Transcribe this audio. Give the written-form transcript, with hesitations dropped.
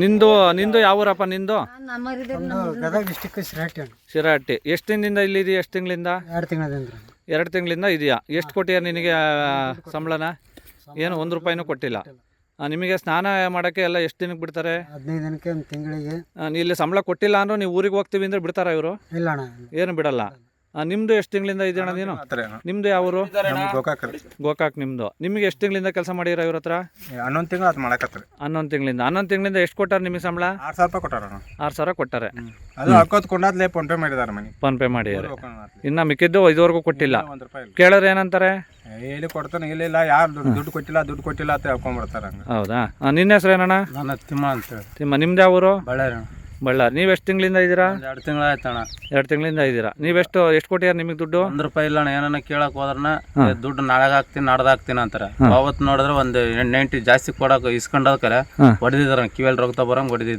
ನಿಂದು ಯಾವ ಊರಪ್ಪ ನಿಂದು? ಗದಗ ಡಿಸ್ಟಿಕ್ ಶಿರಾಟಿ. ಶಿರಾಟಿ. ಎಷ್ಟು ದಿನದಿಂದ ಇಲ್ಲಿದೆಯಾ? ಎಷ್ಟು ತಿಂಗಳಿಂದ? 2 ತಿಂಗಳಿಂದ. 2 ತಿಂಗಳಿಂದ ಇದೆಯಾ? ಎಷ್ಟು ಕೊಟ್ಟಿಯ ನಿನಗೆ ಸಂಬಳನ? ಏನು 1 ರೂಪಾಯಿನೂ ಕೊಟ್ಟಿಲ್ಲ. ನಿಮಗೆ ಸ್ನಾನ ಮಾಡೋಕ್ಕೆ ಎಲ್ಲ ಎಷ್ಟು ದಿನಕ್ಕೆ ಬಿಡ್ತಾರೆ? 15 ದಿನಕ್ಕೆ, 1 ತಿಂಗಳಿಗೆ. ಇಲ್ಲಿ ಸಂಬಳ ಕೊಟ್ಟಿಲ್ಲ ಅಂದ್ರೆ ನೀವು ಊರಿಗೆ ಹೋಗ್ತೀವಿ ಅಂದ್ರೆ ಬಿಡ್ತಾರಾ ಇವರು? ಇಲ್ಲ ಅಣ್ಣ, ಏನು ಬಿಡಲ್ಲ. ನಿಮ್ದು ಎಷ್ಟು ತಿಂಗಳಿಂದ ಇದೆಯಣ್ಣ ನೀನು? ನಿಮ್ದು ಯಾವ ಊರು? ಗೋಕಾಕ್ ನಿಮ್ದು. ನಿಮಗೆ ಎಷ್ಟು ತಿಂಗಳಿಂದ ಕೆಲಸ ಮಾಡಿರ ಇವ್ರ ಹತ್ರ? 11 ತಿಂಗಳು ಅದು ಮಾಡಕತ್ತಾರೆ. 11 ತಿಂಗಳಿಂದ. 11 ತಿಂಗಳಿಂದ ಎಷ್ಟು ಕೊಟ್ಟಾರ ನಿಮಗೆ ಸಂಬಳ? 6,000 ರೂಪಾಯಿ ಕೊಟ್ಟಾರ. 6,000 ಕೊಟ್ಟಾರೆ. ಅದು ಹಾಕೋತ್ಕೊಂಡಾದ್ಲೇ ಫೋನ್ ಪೇ ಮಾಡಿದಾರೆ ಮನೆ. ಫೋನ್ ಪೇ ಮಾಡಿದ್ದಾರೆ. ಇನ್ನು ಮಿಕ್ಕಿದ್ದು ಇದುವರೆಗೂ ಕೊಟ್ಟಿಲ್ಲ. 1 ರೂಪಾಯಿ ಕೇಳಿದ್ರೆ ಏನಂತಾರೆ? ಹೇಳಿ ಕೊಡ್ತಾನೆ, ಇಲ್ಲ ಯಾರು ದುಡ್ಡು ಕೊಟ್ಟಿಲ್ಲ ಅಂತ ಹೇಳ್ಕೊಂಡ್ಬಿಡ್ತಾರೆ. ಹೌದಾ? ನಿನ್ನ ಹೆಸರು ಏನಣ್ಣ? ನನ್ನ ತಿಮ್ಮ ಅಂತೇಳಿ. ತಿಮ್ಮ. ನಿಮ್ದು ಯಾವ ಊರು? ಬಳ್ಳಾರಿ. ಬಳ್ಳಾರಿ. ನೀವು ಎಷ್ಟು ತಿಂಗಳಿಂದ ಇದ್ದೀರಾ? 2 ತಿಂಗಳಾಯ್ತಣ್ಣ. 2 ತಿಂಗಳಿಂದ ಇದ್ದೀರಾ. ನೀವೆಷ್ಟು ಕೊಟ್ಟಿಯಾರ ನಿಮಗೆ ದುಡ್ಡು? 1 ರೂಪಾಯಿ ಇಲ್ಲ ಅಣ್ಣ. ಏನನ್ನ ಕೇಳಕ್ ಹೋದ್ರನ ದುಡ್ಡು ನಾಳೆ ಹಾಕ್ತೀನಿ ನಾಡ್ದು ಹಾಕ್ತೀನಿ ಅಂತಾರೆ. ಅವತ್ತು ನೋಡಿದ್ರೆ ಒಂದು 90 ಜಾಸ್ತಿ ಕೊಡಕ್ ಇಸ್ಕೊಂಡೋದ್ಕರೆ ಹೊಡೆದಿದಾರ, ಕಿವಿಯಲ್ಲಿ ರೊಕ್ಕ ಬರಂಗ್ ಹೊಡೆದಿದ್ದಾರೆ.